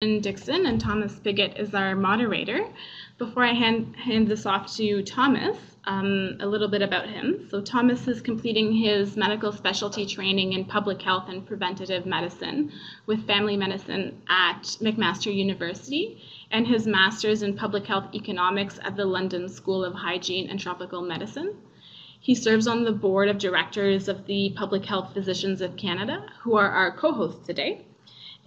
Dixon, and Thomas Piggott is our moderator. Before I hand this off to Thomas, a little bit about him. So Thomas is completing his medical specialty training in public health and preventative medicine with family medicine at McMaster University, and his master's in public health economics at the London School of Hygiene and Tropical Medicine. He serves on the board of directors of the Public Health Physicians of Canada, who are our co-hosts today,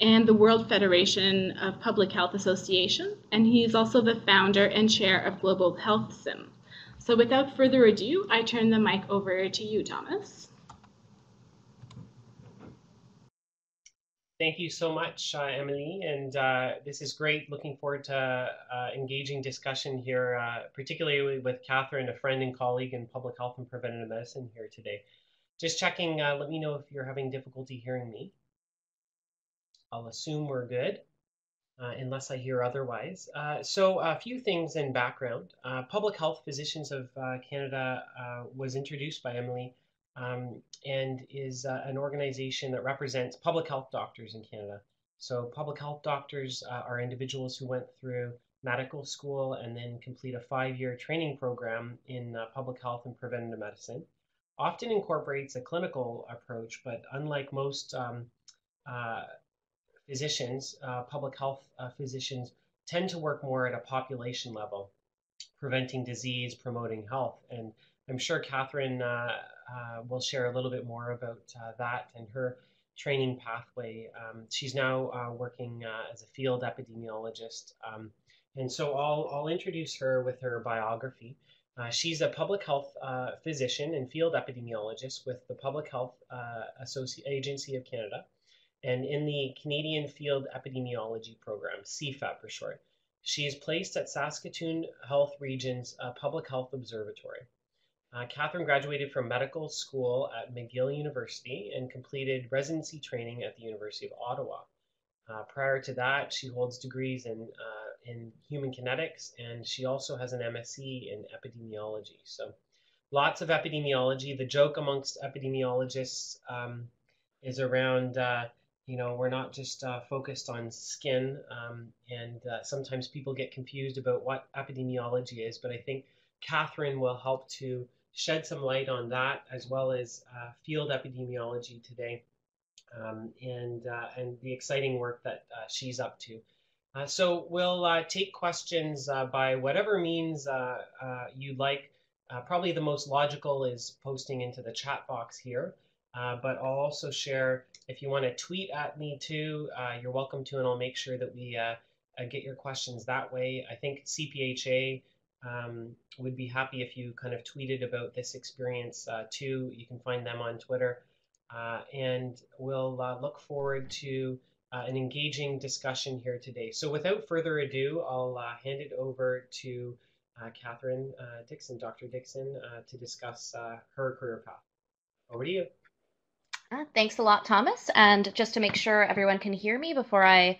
and the World Federation of Public Health Association, and he's also the founder and chair of Global Health Sim. So without further ado, I turn the mic over to you, Thomas. Thank you so much, Emily, and this is great. Looking forward to engaging discussion here, particularly with Catherine, a friend and colleague in public health and preventative medicine here today. Just checking, let me know if you're having difficulty hearing me. I'll assume we're good, unless I hear otherwise. So a few things in background. Public Health Physicians of Canada was introduced by Emily and is an organization that represents public health doctors in Canada. So public health doctors are individuals who went through medical school and then complete a 5-year training program in public health and preventative medicine. Often incorporates a clinical approach, but unlike most physicians, public health physicians tend to work more at a population level, preventing disease, promoting health. And I'm sure Catherine will share a little bit more about that and her training pathway. She's now working as a field epidemiologist. And so I'll introduce her with her biography. She's a public health physician and field epidemiologist with the Public Health Agency of Canada, and in the Canadian Field Epidemiology Program, CFEP for short. She is placed at Saskatoon Health Region's Public Health Observatory. Catherine graduated from medical school at McGill University and completed residency training at the University of Ottawa. Prior to that, she holds degrees in human kinetics, and she also has an MSc in epidemiology. So lots of epidemiology. The joke amongst epidemiologists is around we're not just focused on skin, and sometimes people get confused about what epidemiology is, but I think Catherine will help to shed some light on that, as well as field epidemiology today, and the exciting work that she's up to. So we'll take questions by whatever means you'd like. Probably the most logical is posting into the chat box here. But I'll also share, if you want to tweet at me too, you're welcome to, and I'll make sure that we get your questions that way. I think CPHA would be happy if you kind of tweeted about this experience too. You can find them on Twitter. And we'll look forward to an engaging discussion here today. So without further ado, I'll hand it over to Catherine Dixon, Dr. Dixon, to discuss her career path. Over to you. Thanks a lot, Thomas. And just to make sure everyone can hear me before I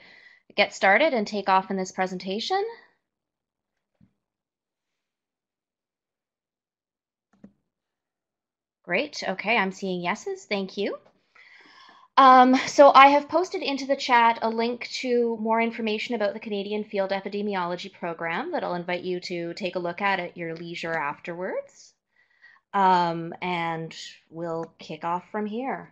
get started and take off in this presentation. Great. Okay, I'm seeing yeses. Thank you. So I have posted into the chat a link to more information about the Canadian Field Epidemiology Program that I'll invite you to take a look at your leisure afterwards. And we'll kick off from here.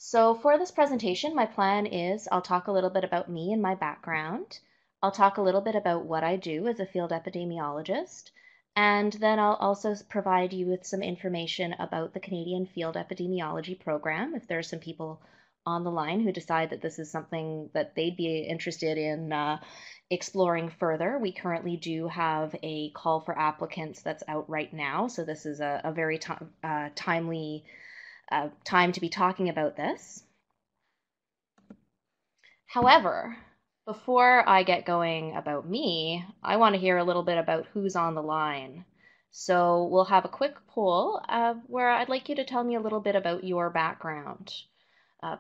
So for this presentation, my plan is I'll talk a little bit about me and my background. I'll talk a little bit about what I do as a field epidemiologist, and then I'll also provide you with some information about the Canadian Field Epidemiology Program, if there are some people on the line who decide that this is something that they'd be interested in exploring further. We currently do have a call for applicants that's out right now, so this is a very timely time to be talking about this. However, before I get going about me, I want to hear a little bit about who's on the line. So we'll have a quick poll where I'd like you to tell me a little bit about your background,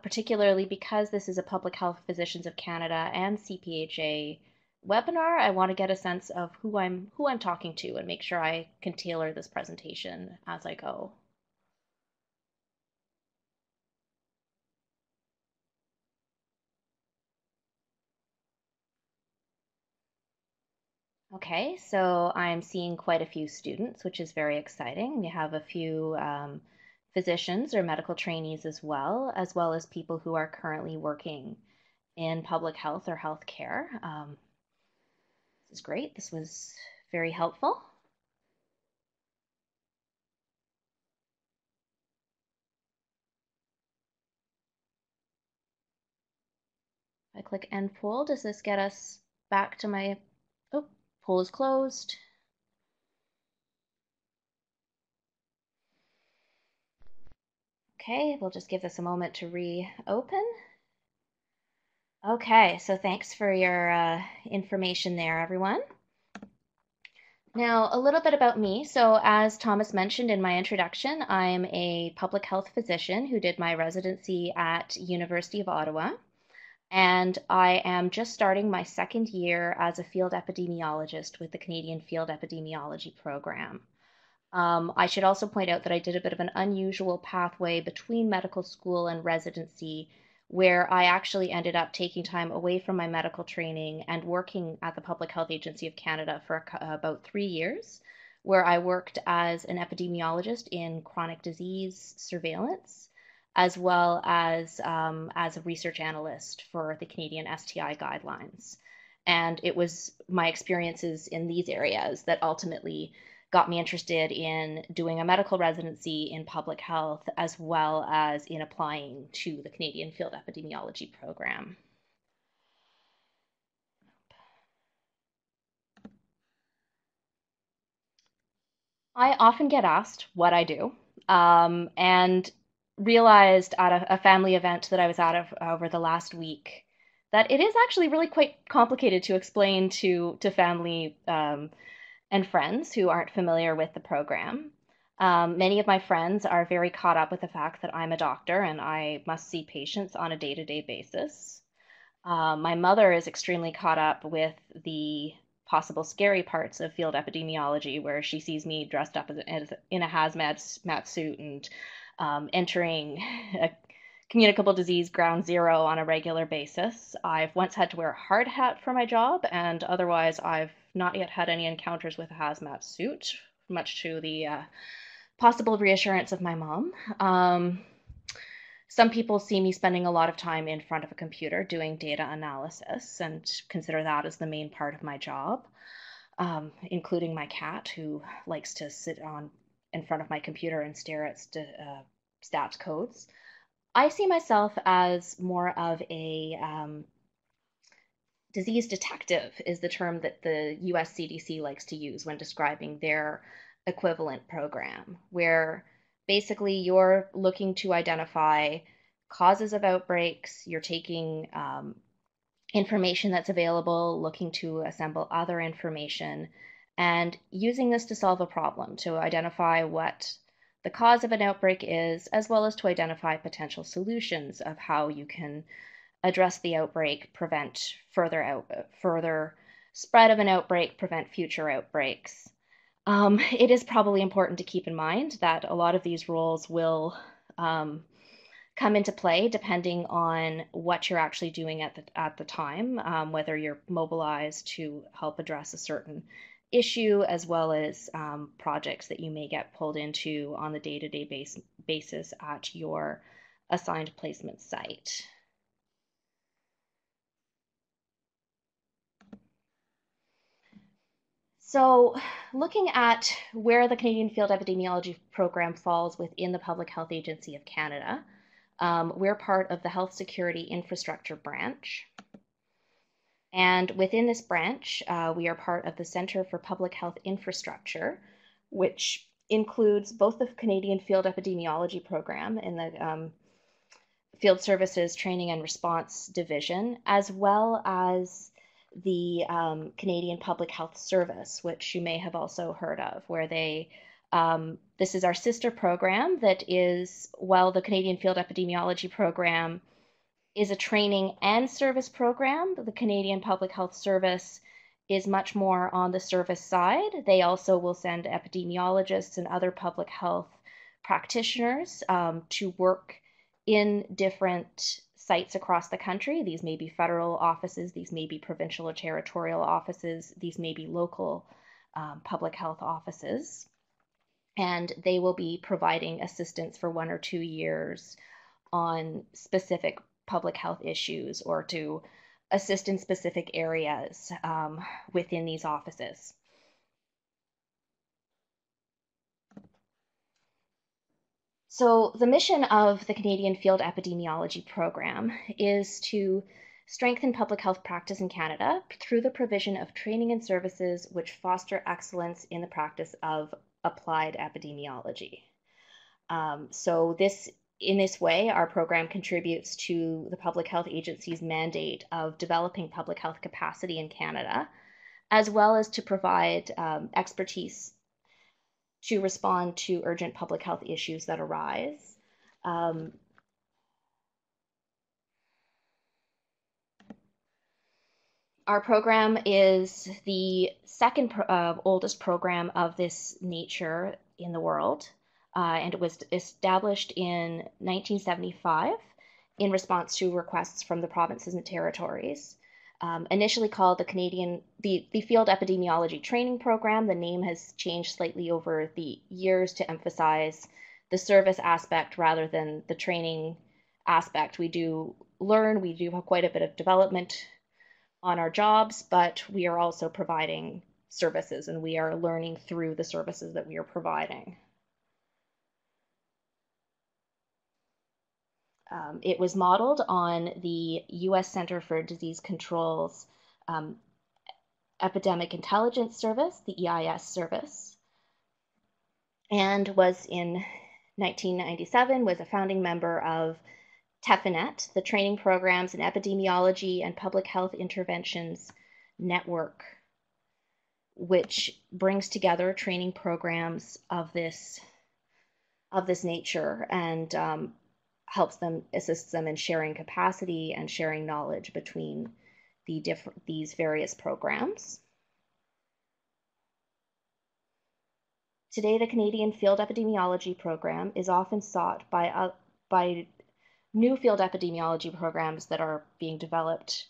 particularly because this is a Public Health Physicians of Canada and CPHA webinar. I want to get a sense of who I'm talking to and make sure I can tailor this presentation as I go. Okay, so I'm seeing quite a few students, which is very exciting. We have a few physicians or medical trainees as well as people who are currently working in public health or healthcare. This is great. This was very helpful. If I click end poll, does this get us back to my, oh, poll is closed. Okay, we'll just give this a moment to reopen. Okay, so thanks for your information there, everyone. Now, a little bit about me. So, as Thomas mentioned in my introduction, I'm a public health physician who did my residency at University of Ottawa, and I am just starting my second year as a field epidemiologist with the Canadian Field Epidemiology program. I should also point out that I did a bit of an unusual pathway between medical school and residency, where I actually ended up taking time away from my medical training and working at the Public Health Agency of Canada for about 3 years, where I worked as an epidemiologist in chronic disease surveillance, as well as a research analyst for the Canadian STI guidelines. And it was my experiences in these areas that ultimately got me interested in doing a medical residency in public health, as well as in applying to the Canadian Field Epidemiology program. I often get asked what I do, and realized at a family event that I was at over the last week that it is actually really quite complicated to explain to family and friends who aren't familiar with the program. Many of my friends are very caught up with the fact that I'm a doctor and I must see patients on a day-to-day basis. My mother is extremely caught up with the possible scary parts of field epidemiology, where she sees me dressed up in a hazmat suit and entering a communicable disease ground zero on a regular basis. I've once had to wear a hard hat for my job, and otherwise, I've not yet had any encounters with a hazmat suit, much to the possible reassurance of my mom. Some people see me spending a lot of time in front of a computer doing data analysis and consider that as the main part of my job, including my cat, who likes to sit in front of my computer and stare at stats codes. I see myself as more of a disease detective, is the term that the US CDC likes to use when describing their equivalent program, where basically you're looking to identify causes of outbreaks, you're taking information that's available, looking to assemble other information, and using this to solve a problem, to identify what the cause of an outbreak is, as well as to identify potential solutions of how you can address the outbreak, prevent further spread of an outbreak, prevent future outbreaks. It is probably important to keep in mind that a lot of these roles will come into play depending on what you're actually doing at the time, whether you're mobilized to help address a certain issue, as well as projects that you may get pulled into on the day-to-day basis at your assigned placement site. So, looking at where the Canadian Field Epidemiology program falls within the Public Health Agency of Canada, we're part of the Health Security Infrastructure branch. And within this branch, we are part of the Centre for Public Health Infrastructure, which includes both the Canadian Field Epidemiology program in the Field Services Training and Response Division, as well as the Canadian Public Health Service, which you may have also heard of, where this is our sister program that is, while the Canadian Field Epidemiology program is a training and service program, the Canadian Public Health Service is much more on the service side. They also will send epidemiologists and other public health practitioners to work in different sites across the country. These may be federal offices, these may be provincial or territorial offices, these may be local public health offices. And they will be providing assistance for 1 or 2 years on specific public health issues or to assist in specific areas within these offices. So the mission of the Canadian Field Epidemiology Program is to strengthen public health practice in Canada through the provision of training and services which foster excellence in the practice of applied epidemiology. In this way, our program contributes to the Public Health Agency's mandate of developing public health capacity in Canada, as well as to provide expertise to respond to urgent public health issues that arise. Our program is the second oldest program of this nature in the world, and it was established in 1975 in response to requests from the provinces and territories. Initially called the Field Epidemiology Training Program, the name has changed slightly over the years to emphasize the service aspect rather than the training aspect. We do have quite a bit of development on our jobs, but we are also providing services and we are learning through the services that we are providing. It was modeled on the U.S. Center for Disease Control's Epidemic Intelligence Service, the EIS service, and was in 1997 was a founding member of TEPHINET, the Training Programs in Epidemiology and Public Health Interventions Network, which brings together training programs of this nature and assists them in sharing capacity and sharing knowledge between these various programs. Today, the Canadian Field Epidemiology Program is often sought by new field epidemiology programs that are being developed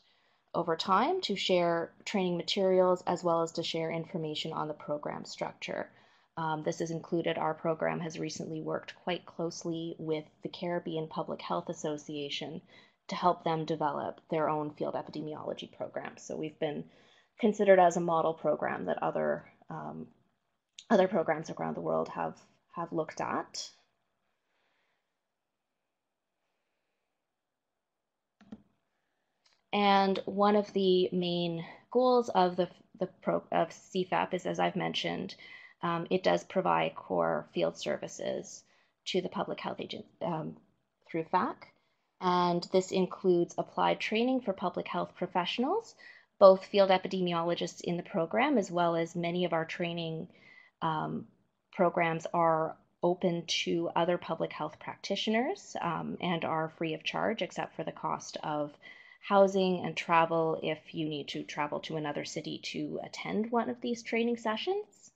over time to share training materials as well as to share information on the program structure. This has included, our program has recently worked quite closely with the Caribbean Public Health Association to help them develop their own field epidemiology program. So we've been considered as a model program that other programs around the world have looked at. And one of the main goals of of CFEP is, as I've mentioned, it does provide core field services to the public health agent through FAC. And this includes applied training for public health professionals, both field epidemiologists in the program, as well as many of our training programs are open to other public health practitioners and are free of charge, except for the cost of housing and travel if you need to travel to another city to attend one of these training sessions.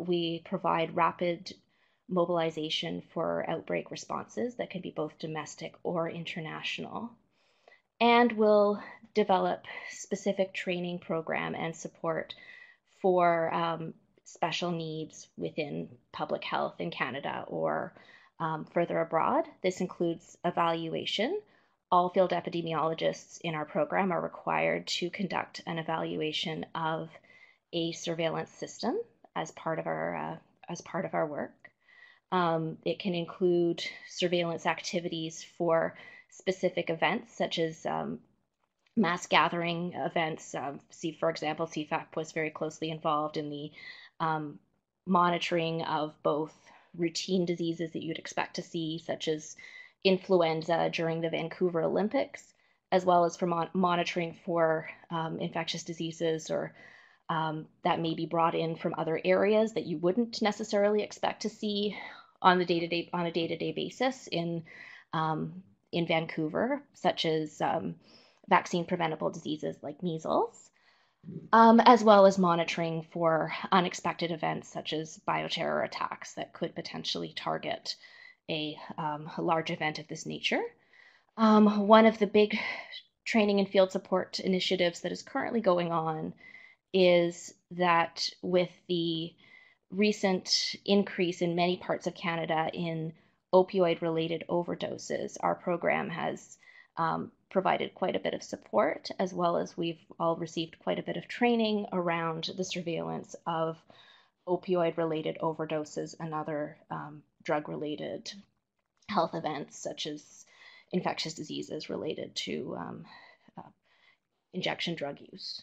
We provide rapid mobilization for outbreak responses that can be both domestic or international. And we'll develop specific training program and support for special needs within public health in Canada or further abroad. This includes evaluation. All field epidemiologists in our program are required to conduct an evaluation of a surveillance system as part of our work. It can include surveillance activities for specific events, such as mass gathering events. For example, CFAP was very closely involved in the monitoring of both routine diseases that you'd expect to see, such as influenza during the Vancouver Olympics, as well as for monitoring for infectious diseases or that may be brought in from other areas that you wouldn't necessarily expect to see on a day-to-day basis in Vancouver, such as vaccine preventable diseases like measles, as well as monitoring for unexpected events such as bioterror attacks that could potentially target a large event of this nature. One of the big training and field support initiatives that is currently going on is that with the recent increase in many parts of Canada in opioid-related overdoses, our program has provided quite a bit of support, as well as we've all received quite a bit of training around the surveillance of opioid-related overdoses and other drug-related health events, such as infectious diseases related to uh, injection drug use.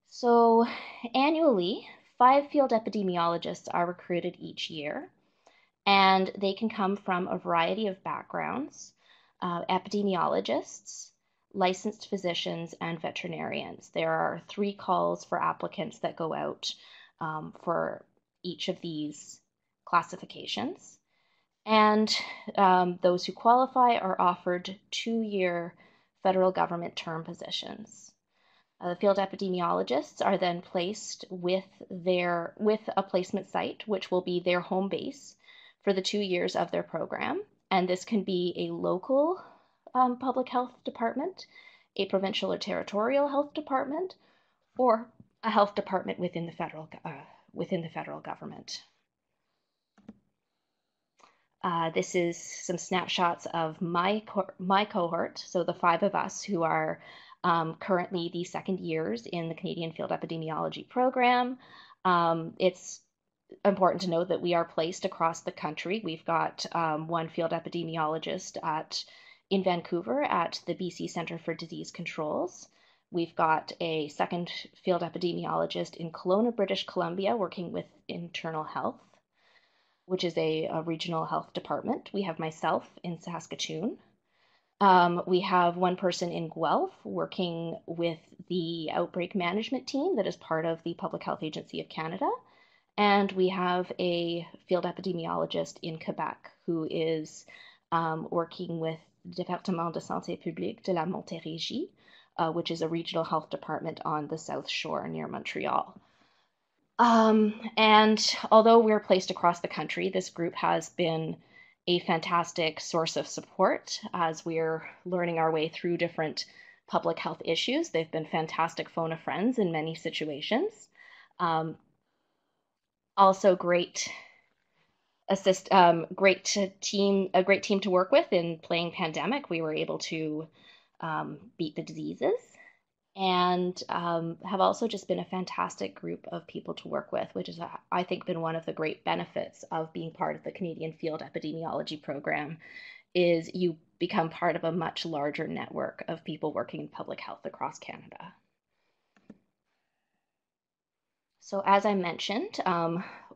So annually, 5 field epidemiologists are recruited each year, and they can come from a variety of backgrounds: epidemiologists, licensed physicians, and veterinarians. There are 3 calls for applicants that go out for each of these classifications. And those who qualify are offered 2-year federal government term positions. The field epidemiologists are then placed with a placement site, which will be their home base for the 2 years of their program. And this can be a local public health department, a provincial or territorial health department, or a health department within the federal government. This is some snapshots of my cohort, so the 5 of us who are currently the second years in the Canadian Field Epidemiology program. It's important to note that we are placed across the country. We've got one field epidemiologist in Vancouver at the BC Centre for Disease Controls. We've got a second field epidemiologist in Kelowna, British Columbia, working with internal health, which is a regional health department. We have myself in Saskatoon. We have one person in Guelph working with the outbreak management team that is part of the Public Health Agency of Canada. And we have a field epidemiologist in Quebec who is working with the Département de Santé Publique de la Montérégie, which is a regional health department on the South Shore near Montreal. And although we're placed across the country, this group has been a fantastic source of support as we're learning our way through different public health issues. They've been fantastic phone a friends in many situations. Also great great team to work with in playing pandemic. We were able to beat the diseases, and have also just been a fantastic group of people to work with, which is, I think, been one of the great benefits of being part of the Canadian Field Epidemiology program, is you become part of a much larger network of people working in public health across Canada. So as I mentioned,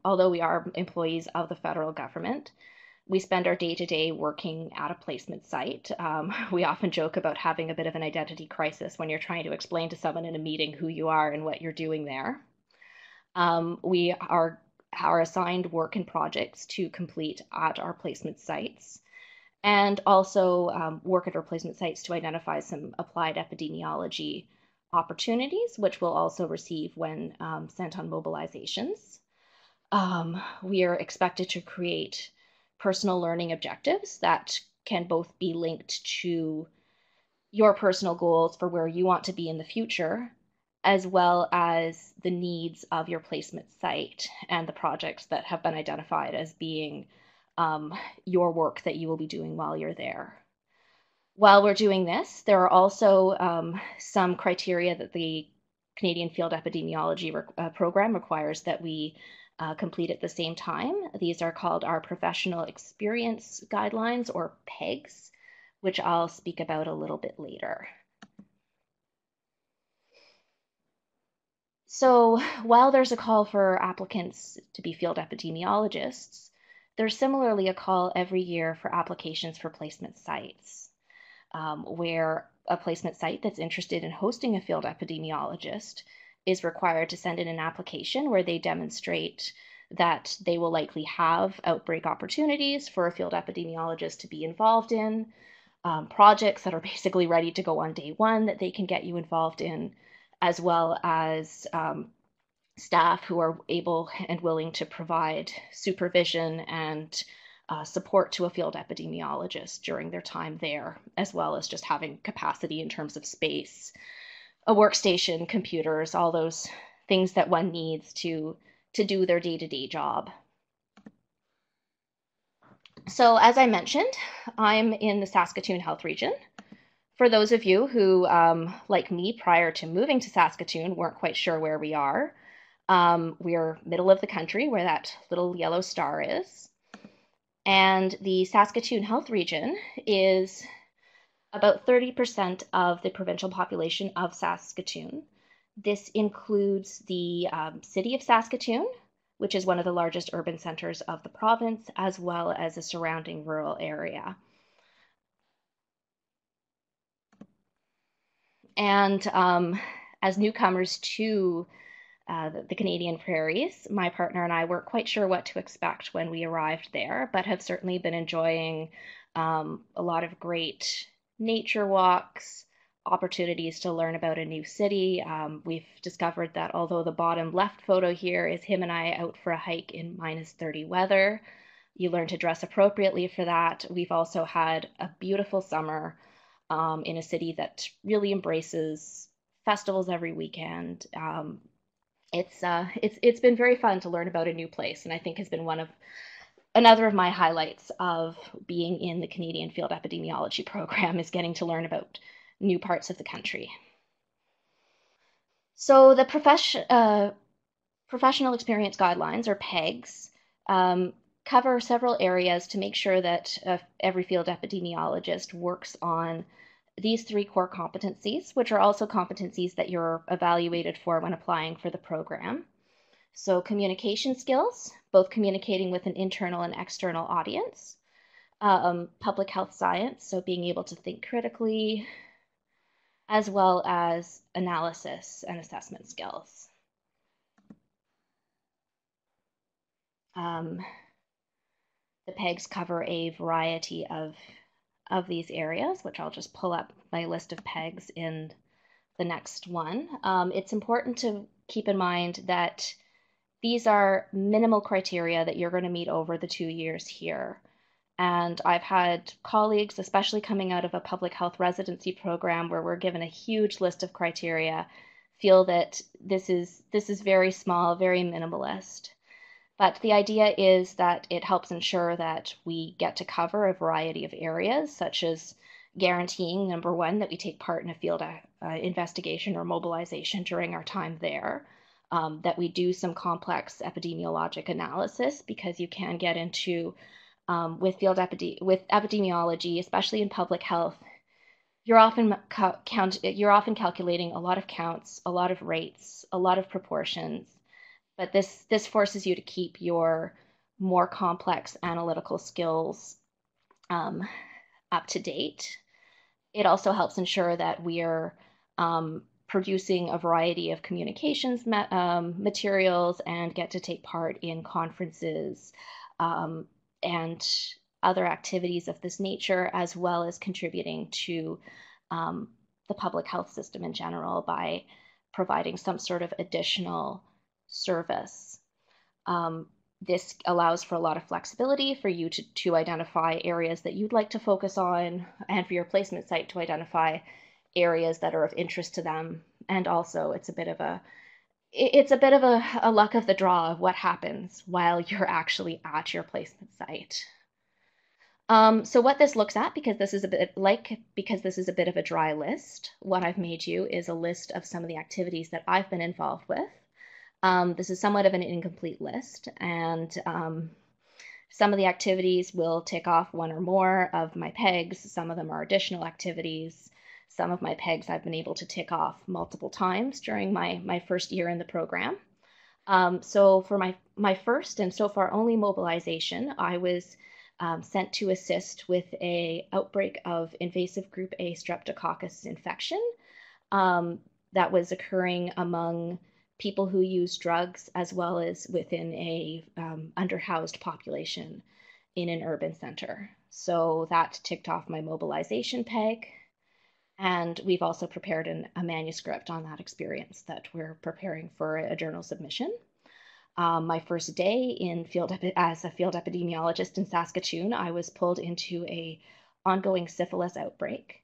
although we are employees of the federal government, we spend our day-to-day working at a placement site. We often joke about having a bit of an identity crisis when you're trying to explain to someone in a meeting who you are and what you're doing there. We are assigned work and projects to complete at our placement sites, and also work at our placement sites to identify some applied epidemiology opportunities, which we'll also receive when sent on mobilizations. We are expected to create personal learning objectives that can both be linked to your personal goals for where you want to be in the future, as well as the needs of your placement site and the projects that have been identified as being your work that you will be doing while you're there. While we're doing this, there are also some criteria that the Canadian Field Epidemiology program requires that we complete at the same time. These are called our Professional Experience Guidelines, or PEGs, which I'll speak about a little bit later. So while there's a call for applicants to be field epidemiologists, there's similarly a call every year for applications for placement sites, where a placement site that's interested in hosting a field epidemiologist is required to send in an application where they demonstrate that they will likely have outbreak opportunities for a field epidemiologist to be involved in, projects that are basically ready to go on day one that they can get you involved in, as well as staff who are able and willing to provide supervision and support to a field epidemiologist during their time there, as well as just having capacity in terms of space, a workstation, computers, all those things that one needs to do their day-to-day job. So as I mentioned, I'm in the Saskatoon Health Region. For those of you who, like me, prior to moving to Saskatoon, weren't quite sure where we are, we're middle of the country where that little yellow star is. And the Saskatoon Health Region is about 30% of the provincial population of Saskatoon. This includes the city of Saskatoon, which is one of the largest urban centers of the province, as well as a surrounding rural area. And as newcomers to the Canadian prairies, my partner and I weren't quite sure what to expect when we arrived there, but have certainly been enjoying a lot of great nature walks, opportunities to learn about a new city. We've discovered that although the bottom left photo here is him and I out for a hike in -30 weather, you learn to dress appropriately for that. We've also had a beautiful summer in a city that really embraces festivals every weekend. It's been very fun to learn about a new place, and I think has been another of my highlights of being in the Canadian Field Epidemiology program is getting to learn about new parts of the country. So the professional experience guidelines, or PEGs, cover several areas to make sure that every field epidemiologist works on these 3 core competencies, which are also competencies that you're evaluated for when applying for the program. So communication skills, both communicating with an internal and external audience, public health science, so being able to think critically, as well as analysis and assessment skills. The PEGs cover a variety of these areas, which I'll just pull up my list of PEGs in the next one. It's important to keep in mind that these are minimal criteria that you're going to meet over the 2 years here. And I've had colleagues, especially coming out of a public health residency program where we're given a huge list of criteria, feel that this is very small, very minimalist. But the idea is that it helps ensure that we get to cover a variety of areas, such as guaranteeing, number one, that we take part in a field investigation or mobilization during our time there, that we do some complex epidemiologic analysis, because you can get into, with epidemiology, especially in public health, you're often calculating a lot of counts, a lot of rates, a lot of proportions. But this forces you to keep your more complex analytical skills up to date. It also helps ensure that we're producing a variety of communications materials and get to take part in conferences and other activities of this nature, as well as contributing to the public health system in general by providing some sort of additional service. This allows for a lot of flexibility for you to identify areas that you'd like to focus on, and for your placement site to identify areas that are of interest to them. And also it's a bit of a luck of the draw of what happens while you're actually at your placement site. So what this looks at, because this is a bit of a dry list, what I've made you is a list of some of the activities that I've been involved with. This is somewhat of an incomplete list, and some of the activities will tick off one or more of my PEGs. Some of them are additional activities. Some of my PEGs I've been able to tick off multiple times during my first year in the program. So for my first and so far only mobilization, I was sent to assist with an outbreak of invasive group A streptococcus infection that was occurring among people who use drugs, as well as within a underhoused population in an urban center. So that ticked off my mobilization PEG. And we've also prepared a manuscript on that experience that we're preparing for a journal submission. My first day as a field epidemiologist in Saskatoon, I was pulled into a ongoing syphilis outbreak.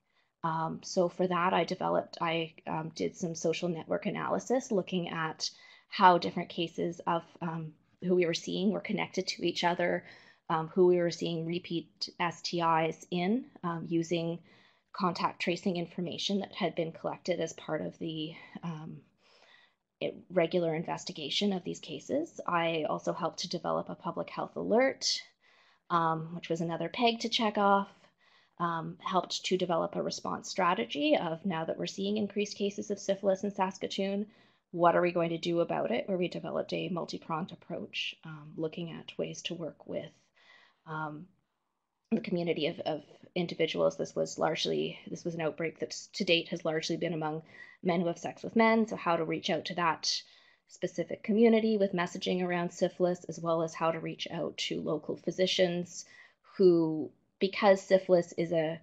So for that, I did some social network analysis looking at how different cases of who we were seeing were connected to each other, who we were seeing repeat STIs in, using contact tracing information that had been collected as part of the regular investigation of these cases. I also helped to develop a public health alert, which was another peg to check off. Helped to develop a response strategy of, now that we're seeing increased cases of syphilis in Saskatoon, what are we going to do about it? Where we developed a multi-pronged approach, looking at ways to work with the community of individuals. This was an outbreak that to date has largely been among men who have sex with men. So how to reach out to that specific community with messaging around syphilis, as well as how to reach out to local physicians who, because syphilis is a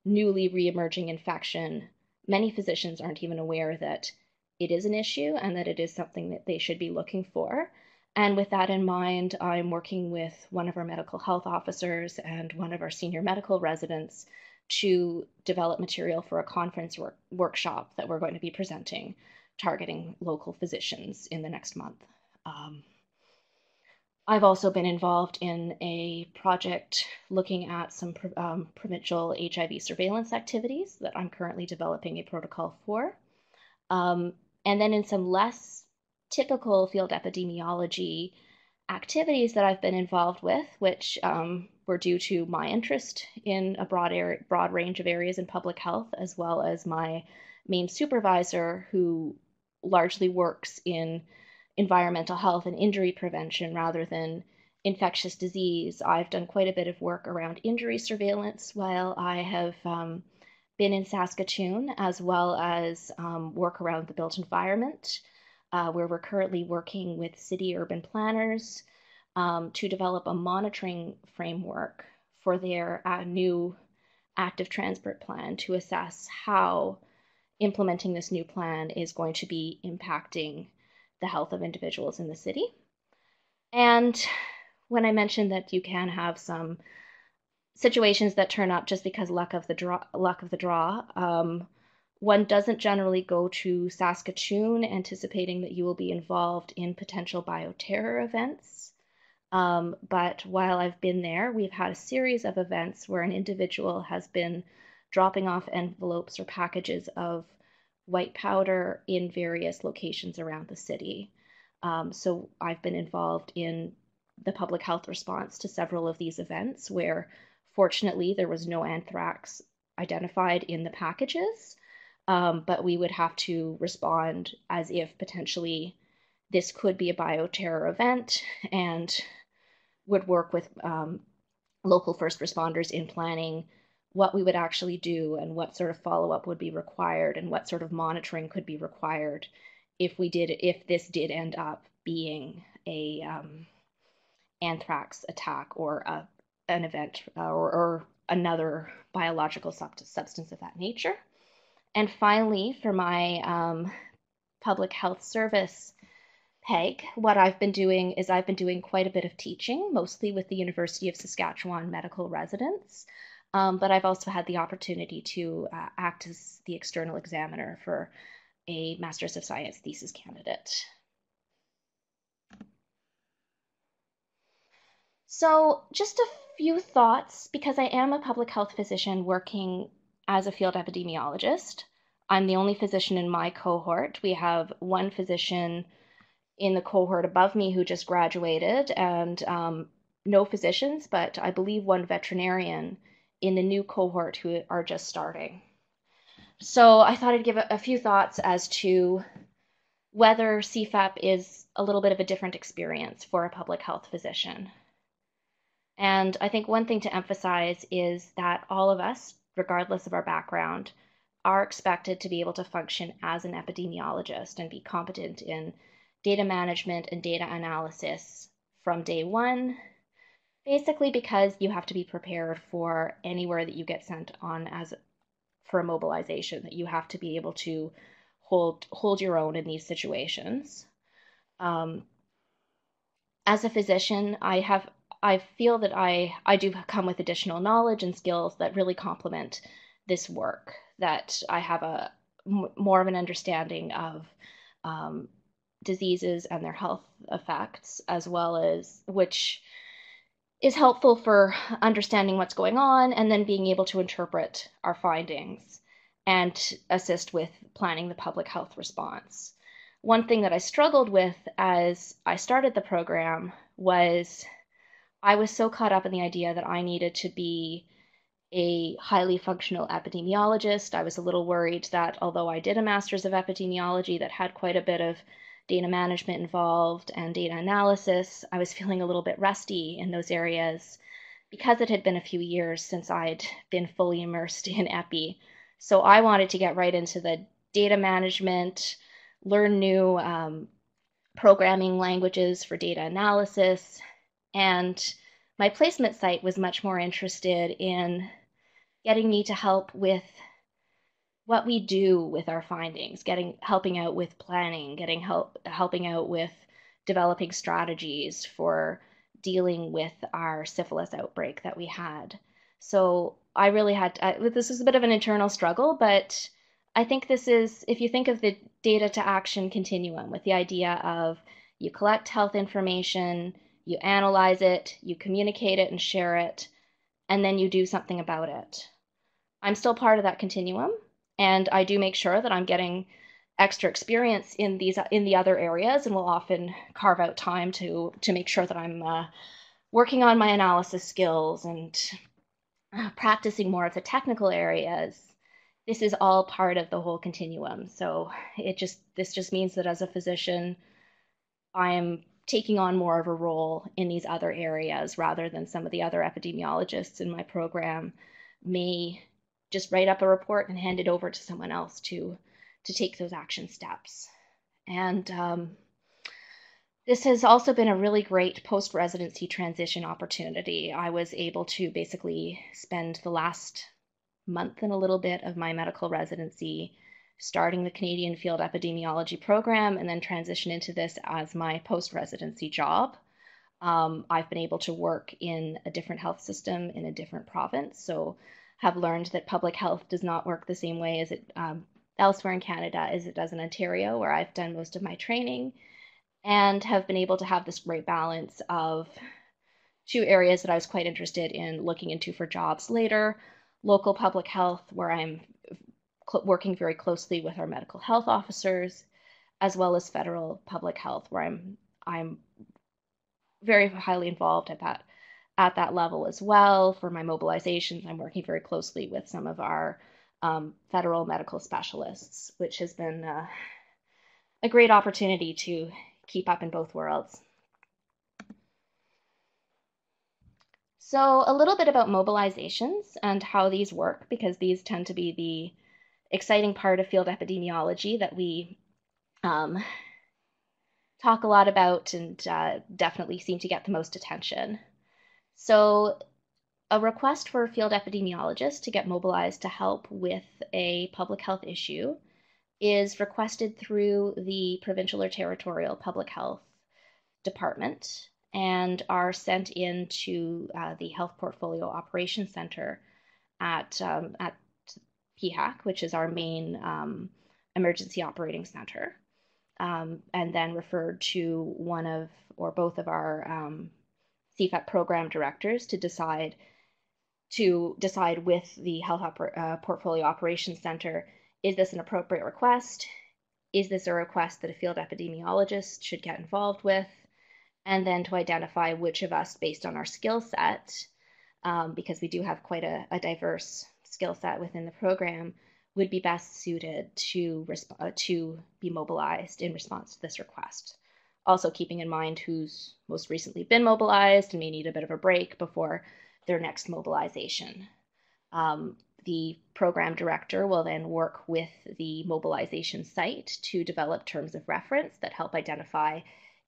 newly reemerging infection, many physicians aren't even aware that it is an issue and that it is something that they should be looking for. And with that in mind, I'm working with one of our medical health officers and one of our senior medical residents to develop material for a conference workshop that we're going to be presenting, targeting local physicians in the next month. I've also been involved in a project looking at some provincial HIV surveillance activities that I'm currently developing a protocol for. And then in some less typical field epidemiology activities that I've been involved with, which were due to my interest in a broad range of areas in public health, as well as my main supervisor, who largely works in environmental health and injury prevention rather than infectious disease. I've done quite a bit of work around injury surveillance while I have been in Saskatoon, as well as work around the built environment, where we're currently working with city urban planners to develop a monitoring framework for their new active transport plan to assess how implementing this new plan is going to be impacting the health of individuals in the city. And when I mentioned that you can have some situations that turn up just because luck of the draw, one doesn't generally go to Saskatoon anticipating that you will be involved in potential bioterror events. But while I've been there, we've had a series of events where an individual has been dropping off envelopes or packages of white powder in various locations around the city. So I've been involved in the public health response to several of these events where, fortunately, there was no anthrax identified in the packages, but we would have to respond as if potentially this could be a bioterror event, and would work with local first responders in planning what we would actually do and what sort of follow-up would be required and what sort of monitoring could be required if this did end up being a anthrax attack or an event or another biological substance of that nature. And finally, for my public health service peg, what I've been doing is I've been doing quite a bit of teaching, mostly with the University of Saskatchewan medical residents. But I've also had the opportunity to act as the external examiner for a Master's of Science thesis candidate. So just a few thoughts, because I am a public health physician working as a field epidemiologist. I'm the only physician in my cohort. We have one physician in the cohort above me who just graduated, and no physicians, but I believe one veterinarian in the new cohort who are just starting. So I thought I'd give a few thoughts as to whether CFEP is a little bit of a different experience for a public health physician. And I think one thing to emphasize is that all of us, regardless of our background, are expected to be able to function as an epidemiologist and be competent in data management and data analysis from day one, basically because you have to be prepared for anywhere that you get sent on as for a mobilization, that you have to be able to hold your own in these situations. As a physician, I feel that I do come with additional knowledge and skills that really complement this work, that I have more of an understanding of diseases and their health effects, as well as which is helpful for understanding what's going on and then being able to interpret our findings and assist with planning the public health response. One thing that I struggled with as I started the program was I was so caught up in the idea that I needed to be a highly functional epidemiologist. I was a little worried that although I did a master's of epidemiology that had quite a bit of data management involved and data analysis, I was feeling a little bit rusty in those areas because it had been a few years since I'd been fully immersed in epi. So I wanted to get right into the data management, learn new programming languages for data analysis, and my placement site was much more interested in getting me to help with what we do with our findings, helping out with planning, helping out with developing strategies for dealing with our syphilis outbreak that we had. So I really this is a bit of an internal struggle, but I think this is, if you think of the data to action continuum with the idea of you collect health information, you analyze it, you communicate it and share it, and then you do something about it. I'm still part of that continuum, and I do make sure that I'm getting extra experience in the other areas, and will often carve out time to make sure that I'm working on my analysis skills and practicing more of the technical areas. This is all part of the whole continuum. So this just means that as a physician, I'm taking on more of a role in these other areas rather than some of the other epidemiologists in my program may just write up a report and hand it over to someone else to take those action steps. And this has also been a really great post-residency transition opportunity. I was able to basically spend the last month and a little bit of my medical residency starting the Canadian Field Epidemiology program and then transition into this as my post-residency job. I've been able to work in a different health system in a different province, so have learned that public health does not work the same way as it elsewhere in Canada as it does in Ontario, where I've done most of my training, and have been able to have this great balance of two areas that I was quite interested in looking into for jobs later: local public health, where I'm working very closely with our medical health officers, as well as federal public health, where I'm very highly involved at that level as well. For my mobilizations, I'm working very closely with some of our federal medical specialists, which has been a great opportunity to keep up in both worlds. So a little bit about mobilizations and how these work, because these tend to be the exciting part of field epidemiology that we talk a lot about and definitely seem to get the most attention. So a request for a field epidemiologist to get mobilized to help with a public health issue is requested through the provincial or territorial public health department and are sent into the Health Portfolio Operations Center at PHAC, which is our main emergency operating center, and then referred to one of or both of our CFEP program directors to decide with the Health Portfolio Operations Center, is this an appropriate request? Is this a request that a field epidemiologist should get involved with? And then to identify which of us, based on our skill set, because we do have quite a diverse skill set within the program, would be best suited to be mobilized in response to this request. Also keeping in mind who's most recently been mobilized and may need a bit of a break before their next mobilization. The program director will then work with the mobilization site to develop terms of reference that help identify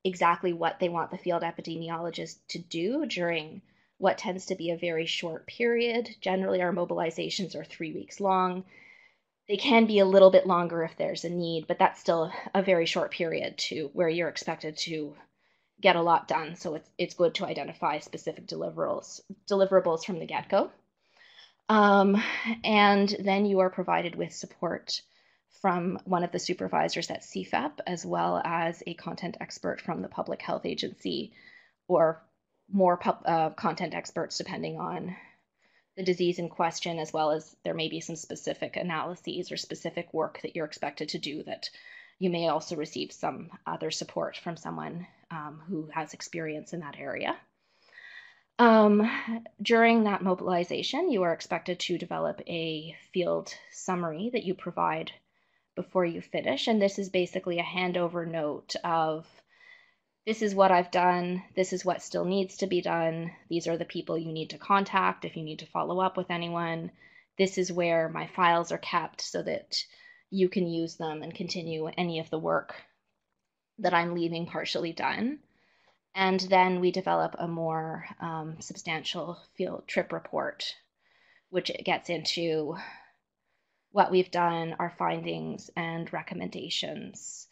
exactly what they want the field epidemiologist to do during what tends to be a very short period. Generally, our mobilizations are 3 weeks long. They can be a little bit longer if there's a need, but that's still a very short period to where you're expected to get a lot done. So it's good to identify specific deliverables from the get-go. And then you are provided with support from one of the supervisors at CFEP, as well as a content expert from the Public Health Agency, or more content experts depending on the disease in question, as well as there may be some specific analyses or specific work that you're expected to do that you may also receive some other support from someone who has experience in that area. During that mobilization, you are expected to develop a field summary that you provide before you finish. And this is basically a handover note of, this is what I've done, this is what still needs to be done, these are the people you need to contact if you need to follow up with anyone, this is where my files are kept so that you can use them and continue any of the work that I'm leaving partially done. And then we develop a more substantial field trip report, which gets into what we've done, our findings and recommendations.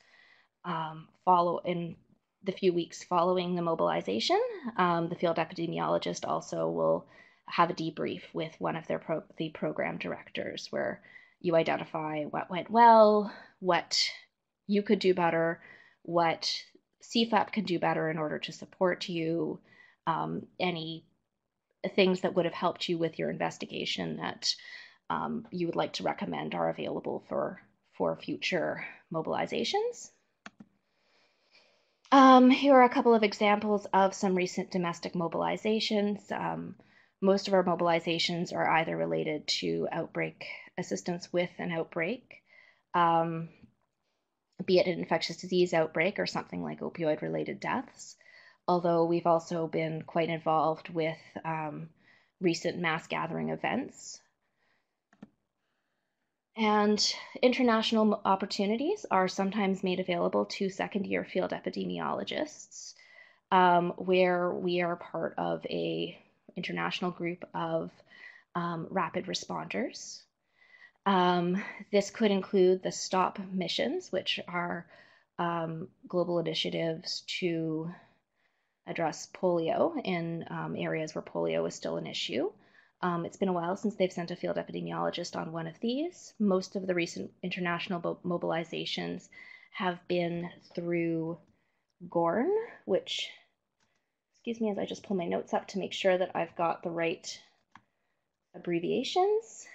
Follow in the few weeks following the mobilization, the field epidemiologist also will have a debrief with one of the program directors, where you identify what went well, what you could do better, what CFEP can do better in order to support you, any things that would have helped you with your investigation that you would like to recommend are available for future mobilizations. Here are a couple of examples of some recent domestic mobilizations. Most of our mobilizations are either related to outbreak assistance with an outbreak, be it an infectious disease outbreak or something like opioid-related deaths, although we've also been quite involved with recent mass gathering events. And international opportunities are sometimes made available to second-year field epidemiologists, where we are part of an international group of rapid responders. This could include the STOP missions, which are global initiatives to address polio in areas where polio is still an issue. It's been a while since they've sent a field epidemiologist on one of these. Most of the recent international mobilizations have been through GORN, which, excuse me as I just pull my notes up to make sure that I've got the right abbreviations.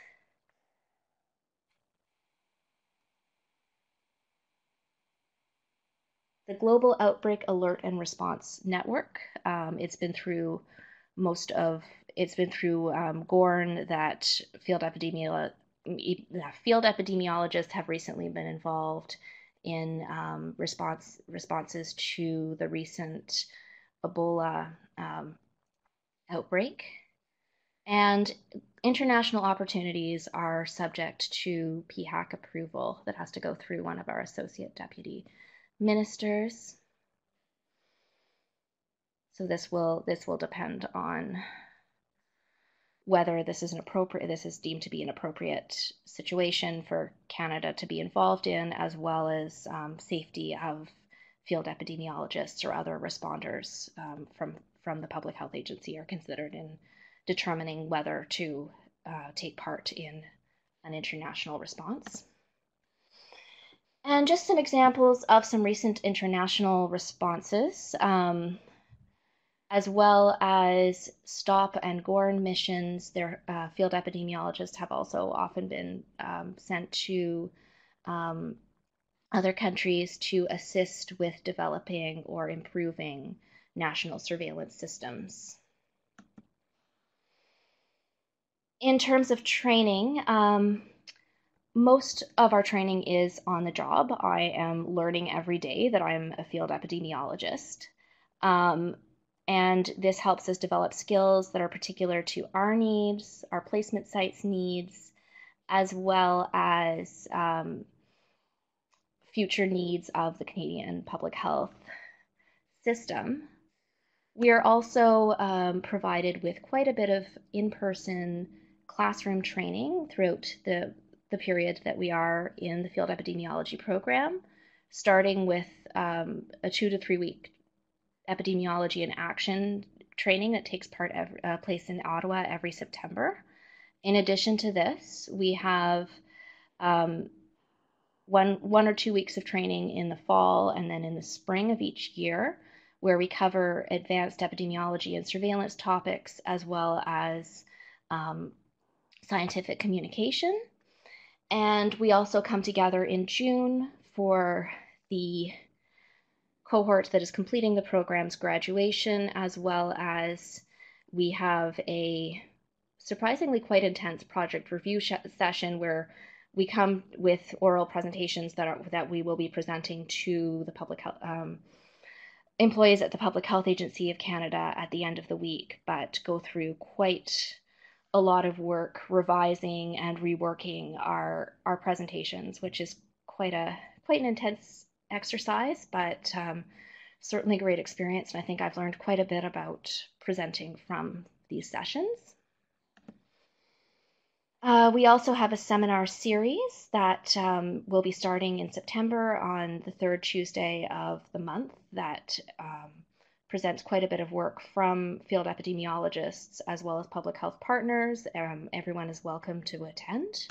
The Global Outbreak Alert and Response Network. It's been through GORN that field epidemiologists have recently been involved in responses to the recent Ebola outbreak. And international opportunities are subject to PHAC approval that has to go through one of our associate deputy ministers. So this will depend on whether this is deemed to be an appropriate situation for Canada to be involved in, as well as safety of field epidemiologists or other responders from the Public Health Agency are considered in determining whether to take part in an international response. And just some examples of some recent international responses, as well as STOP and GORN missions. Their field epidemiologists have also often been sent to other countries to assist with developing or improving national surveillance systems. In terms of training, most of our training is on the job. I am learning every day that I'm a field epidemiologist. And this helps us develop skills that are particular to our needs, our placement site's needs, as well as future needs of the Canadian public health system. We are also provided with quite a bit of in-person classroom training throughout the the period that we are in the field epidemiology program, starting with a 2 to 3 week epidemiology in action training that takes place in Ottawa every September. In addition to this, we have one or 2 weeks of training in the fall and then in the spring of each year, where we cover advanced epidemiology and surveillance topics, as well as scientific communication. And we also come together in June for the cohort that is completing the program's graduation, as well as we have a surprisingly quite intense project review session where we come with oral presentations that we will be presenting to the public health employees at the Public Health Agency of Canada at the end of the week, but go through quite a lot of work revising and reworking our presentations, which is quite an intense exercise, but certainly a great experience. And I think I've learned quite a bit about presenting from these sessions. We also have a seminar series that will be starting in September on the third Tuesday of the month that presents quite a bit of work from field epidemiologists as well as public health partners. Everyone is welcome to attend.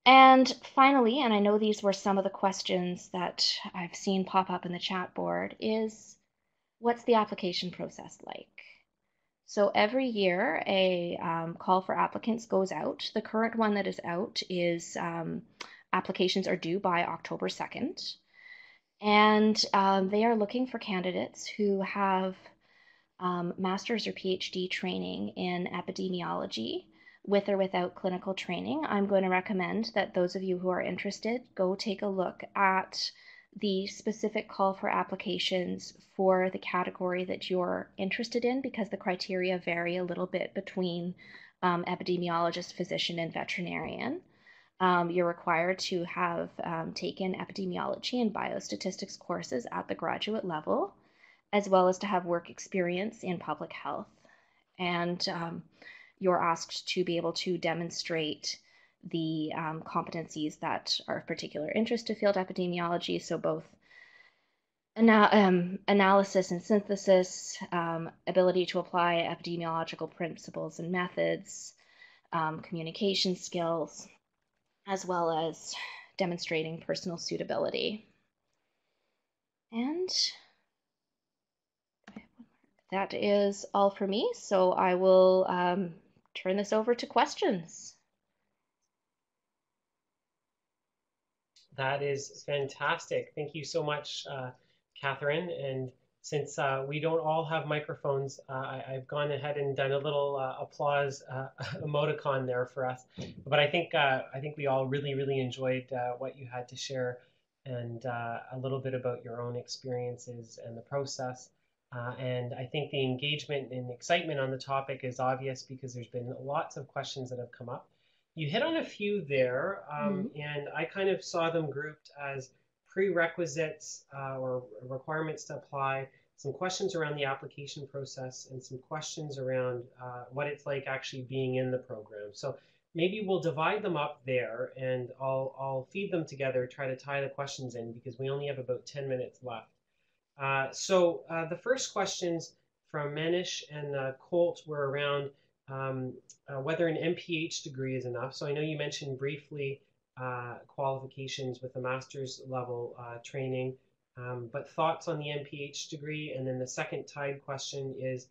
And finally, and I know these were some of the questions that I've seen pop up in the chat board, is what's the application process like? So every year a call for applicants goes out. The current one that is out is applications are due by October 2nd. And they are looking for candidates who have master's or PhD training in epidemiology with or without clinical training. I'm going to recommend that those of you who are interested go take a look at the specific call for applications for the category that you're interested in, because the criteria vary a little bit between epidemiologist, physician, and veterinarian. You're required to have taken epidemiology and biostatistics courses at the graduate level, as well as to have work experience in public health. And you're asked to be able to demonstrate the competencies that are of particular interest to field epidemiology, so both analysis and synthesis, ability to apply epidemiological principles and methods, communication skills, as well as demonstrating personal suitability. And that is all for me, so I will turn this over to questions. That is fantastic. Thank you so much, Catherine. And since we don't all have microphones, I've gone ahead and done a little applause emoticon there for us. But I think we all really enjoyed what you had to share, and a little bit about your own experiences and the process. And I think the engagement and excitement on the topic is obvious because there's been lots of questions that have come up. You hit on a few there, and I kind of saw them grouped as prerequisites or requirements to apply, some questions around the application process, and some questions around what it's like actually being in the program. So maybe we'll divide them up there, and I'll feed them together, try to tie the questions in, because we only have about 10 minutes left. So the first questions from Manish and Colt were around whether an MPH degree is enough. So I know you mentioned briefly qualifications with a master's level training, but thoughts on the MPH degree. And then the second tied question is,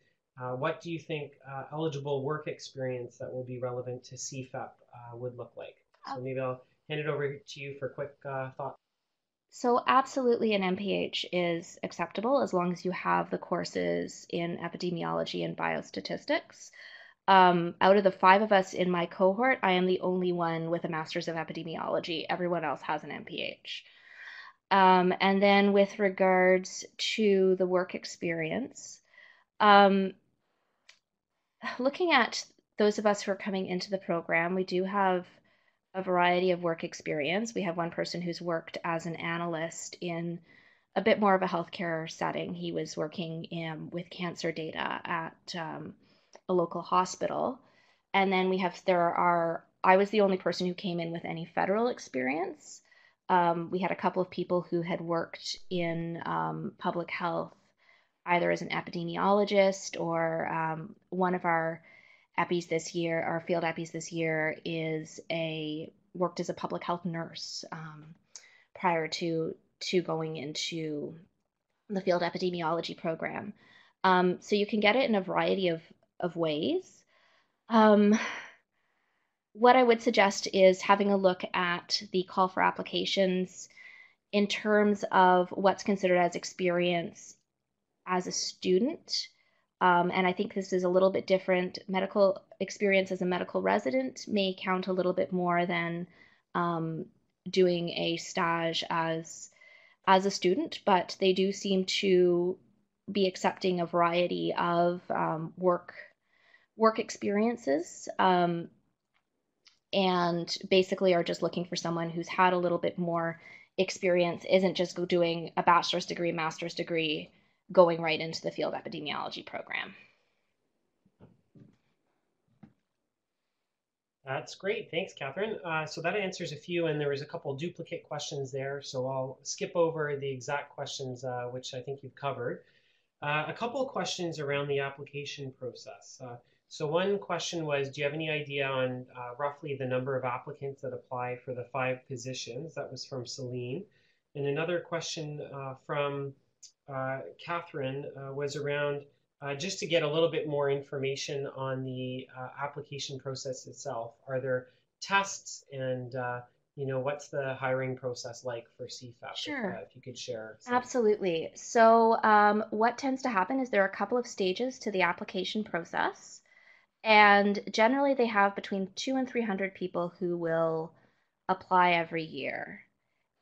what do you think eligible work experience that will be relevant to CFEP would look like? So maybe I'll hand it over to you for a quick thought. So absolutely an MPH is acceptable as long as you have the courses in epidemiology and biostatistics. Out of the 5 of us in my cohort, I am the only one with a master's of epidemiology. Everyone else has an MPH. And then with regards to the work experience, looking at those of us who are coming into the program, we do have a variety of work experience. We have one person who's worked as an analyst in a bit more of a healthcare setting. He was working with cancer data at a local hospital. And then there are I was the only person who came in with any federal experience. We had a couple of people who had worked in public health, either as an epidemiologist or one of our epis this year, our field epis this year, worked as a public health nurse prior to going into the field epidemiology program. So you can get it in a variety of ways. What I would suggest is having a look at the call for applications in terms of what's considered as experience as a student. And I think this is a little bit different. Medical experience as a medical resident may count a little bit more than doing a stage as a student, but they do seem to be accepting a variety of work experiences, and basically are just looking for someone who's had a little bit more experience, isn't just doing a bachelor's degree, master's degree, going right into the field epidemiology program. That's great. Thanks, Catherine. So that answers a few, and there was a couple duplicate questions there. So I'll skip over the exact questions, which I think you've covered. A couple of questions around the application process. So one question was, do you have any idea on roughly the number of applicants that apply for the 5 positions? That was from Celine. And another question from Catherine was around just to get a little bit more information on the application process itself. Are there tests, and what's the hiring process like for CFAP? Sure. If you could share. Absolutely. So what tends to happen is there are a couple of stages to the application process, and generally they have between 200 and 300 people who will apply every year.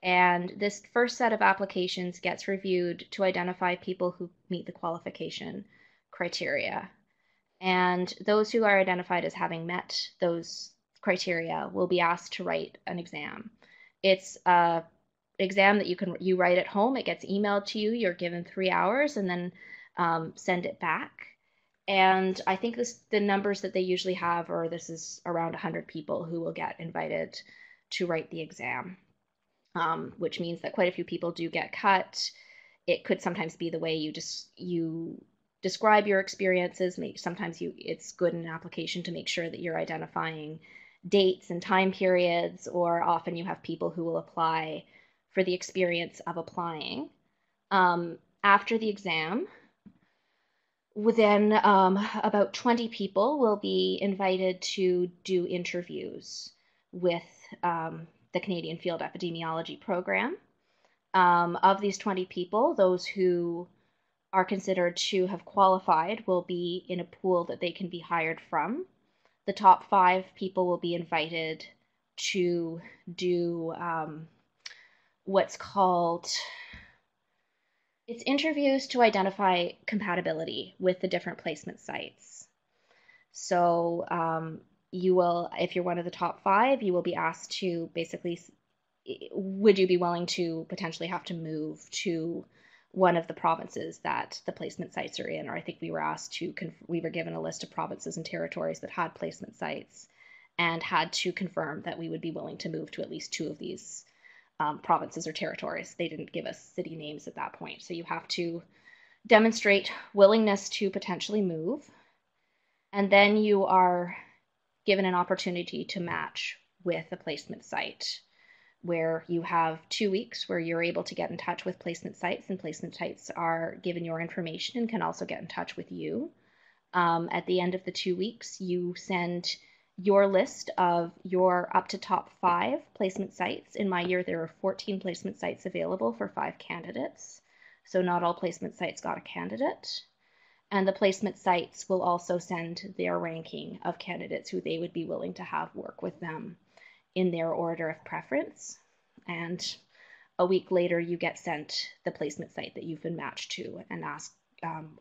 And this first set of applications gets reviewed to identify people who meet the qualification criteria. And those who are identified as having met those criteria will be asked to write an exam. It's a exam that you write at home. It gets emailed to you. You're given 3 hours and then send it back. And I think the numbers that they usually have, or this is around 100 people who will get invited to write the exam, which means that quite a few people do get cut. It could sometimes be the way you describe your experiences. Sometimes it's good in an application to make sure that you're identifying dates and time periods, or often you have people who will apply for the experience of applying. After the exam, then about 20 people will be invited to do interviews with the Canadian Field Epidemiology Program. Of these 20 people, those who are considered to have qualified will be in a pool that they can be hired from. The top 5 people will be invited to do what's called, it's interviews to identify compatibility with the different placement sites. So you will, if you're one of the top 5, you will be asked to basically, would you be willing to potentially have to move to one of the provinces that the placement sites are in? Or I think we were asked to, we were given a list of provinces and territories that had placement sites and had to confirm that we would be willing to move to at least 2 of these provinces or territories. They didn't give us city names at that point. So you have to demonstrate willingness to potentially move. And then you are given an opportunity to match with a placement site, where you have 2 weeks where you're able to get in touch with placement sites, and placement sites are given your information and can also get in touch with you. At the end of the 2 weeks, you send your list of your up to top 5 placement sites. In my year, there were 14 placement sites available for 5 candidates. So not all placement sites got a candidate. And the placement sites will also send their ranking of candidates who they would be willing to have work with them in their order of preference. And a week later, you get sent the placement site that you've been matched to and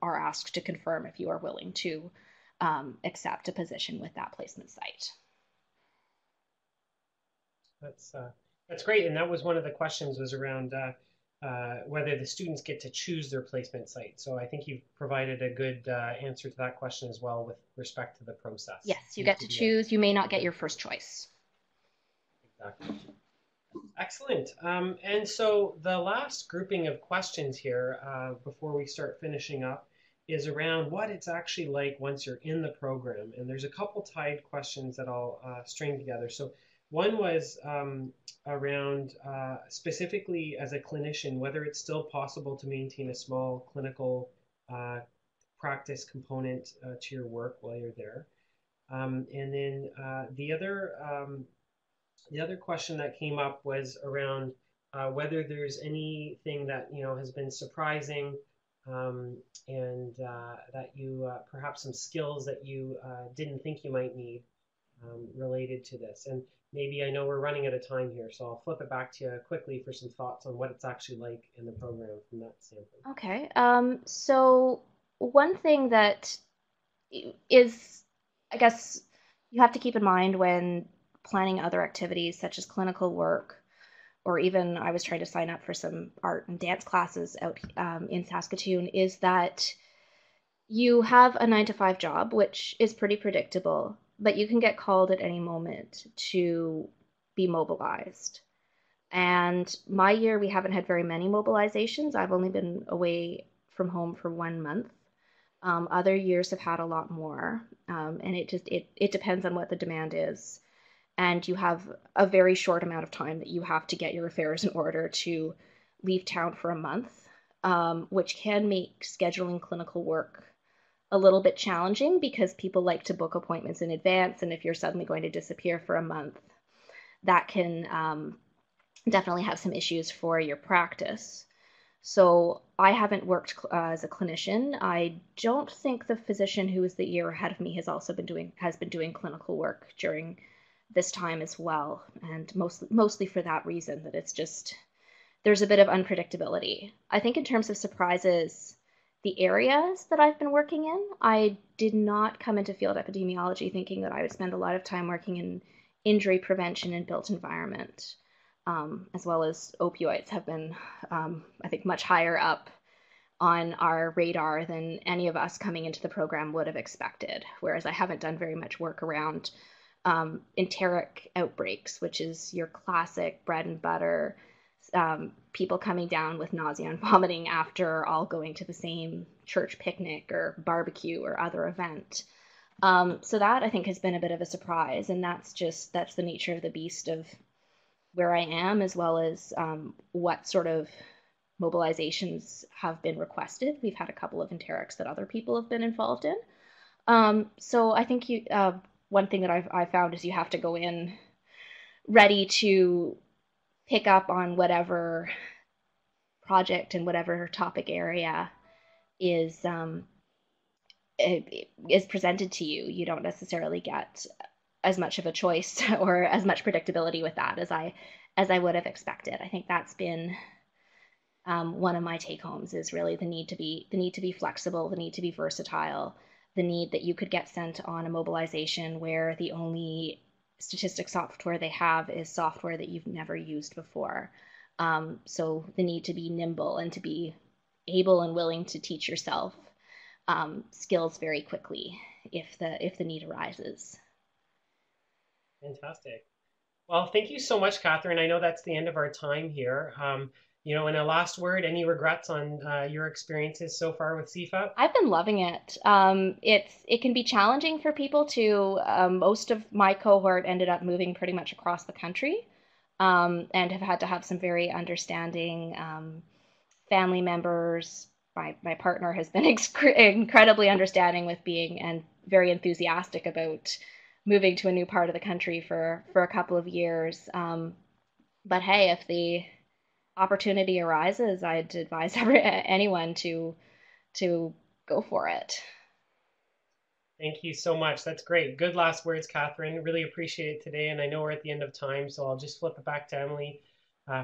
are asked to confirm if you are willing to accept a position with that placement site. That's great. And that was one of the questions, was around whether the students get to choose their placement site. So I think you've provided a good answer to that question as well with respect to the process. Yes, you get to choose. You may not get your first choice. Exactly. Excellent. And so the last grouping of questions here before we start finishing up is around what it's actually like once you're in the program. And there's a couple tied questions that I'll string together. So one was around specifically as a clinician, whether it's still possible to maintain a small clinical practice component to your work while you're there. And then the other question that came up was around whether there's anything that has been surprising and that you perhaps some skills that you didn't think you might need related to this. And maybe I know we're running out of time here, so I'll flip it back to you quickly for some thoughts on what it's actually like in the program from that standpoint. Okay. So one thing that is, I guess, you have to keep in mind when planning other activities such as clinical work, or even I was trying to sign up for some art and dance classes out in Saskatoon, is that you have a 9 to 5 job, which is pretty predictable, but you can get called at any moment to be mobilized. And my year, we haven't had very many mobilizations. I've only been away from home for 1 month. Other years have had a lot more, and it depends on what the demand is. And you have a very short amount of time that you have to get your affairs in order to leave town for a month, which can make scheduling clinical work a little bit challenging because people like to book appointments in advance, and if you're suddenly going to disappear for a month, that can definitely have some issues for your practice. So I haven't worked as a clinician. I don't think the physician who was the year ahead of me has been doing clinical work during this time as well, and mostly for that reason, that it's just there's a bit of unpredictability. I think in terms of surprises, the areas that I've been working in, I did not come into field epidemiology thinking that I would spend a lot of time working in injury prevention and built environment. As well as opioids have been, I think, much higher up on our radar than any of us coming into the program would have expected. Whereas I haven't done very much work around enteric outbreaks, which is your classic bread and butter, people coming down with nausea and vomiting after all going to the same church picnic or barbecue or other event. So that I think has been a bit of a surprise, and that's the nature of the beast of where I am, as well as what sort of mobilizations have been requested. We've had a couple of enterics that other people have been involved in. So I think one thing that I found is you have to go in ready to pick up on whatever project and whatever topic area is presented to you. You don't necessarily get as much of a choice or as much predictability with that as I would have expected. I think that's been one of my take homes, is really the need to be flexible, the need to be versatile, the need that you could get sent on a mobilization where the only statistics software they have is software that you've never used before. So the need to be nimble and to be able and willing to teach yourself skills very quickly if the need arises. Fantastic. Well, thank you so much, Catherine. I know that's the end of our time here. In a last word, any regrets on your experiences so far with CFAP? I've been loving it. It can be challenging for people to. Most of my cohort ended up moving pretty much across the country, and have had to have some very understanding family members. My partner has been incredibly understanding with being and very enthusiastic about moving to a new part of the country for a couple of years. But hey, if the opportunity arises, I'd advise anyone to go for it. Thank you so much. That's great. Good last words, Catherine. Really appreciate it today. And I know we're at the end of time, so I'll just flip it back to Emily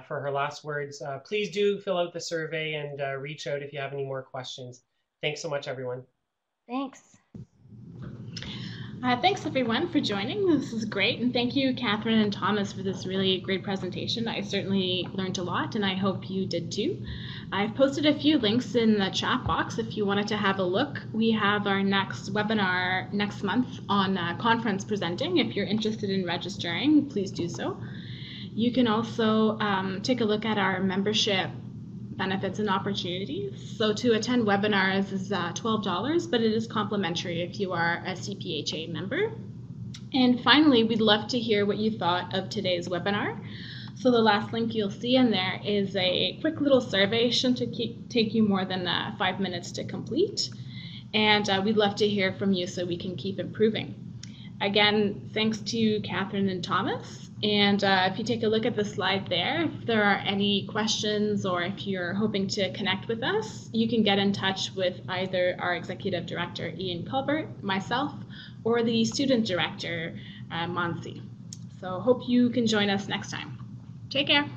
for her last words. Please do fill out the survey and reach out if you have any more questions. Thanks so much, everyone. Thanks. Thanks everyone for joining. This is great, and thank you, Catherine and Thomas, for this really great presentation. I certainly learned a lot, and I hope you did too. I've posted a few links in the chat box if you wanted to have a look. We have our next webinar next month on conference presenting. If you're interested in registering, please do so. You can also take a look at our membership benefits and opportunities. So to attend webinars is $12, but it is complimentary if you are a CPHA member. And finally, we'd love to hear what you thought of today's webinar. So the last link you'll see in there is a quick little survey. Shouldn't take you more than 5 minutes to complete. And we'd love to hear from you so we can keep improving. Again, thanks to Catherine and Thomas. And if you take a look at the slide there, if there are any questions or if you're hoping to connect with us, you can get in touch with either our Executive Director, Ian Culbert, myself, or the Student Director, Monsi. So hope you can join us next time. Take care.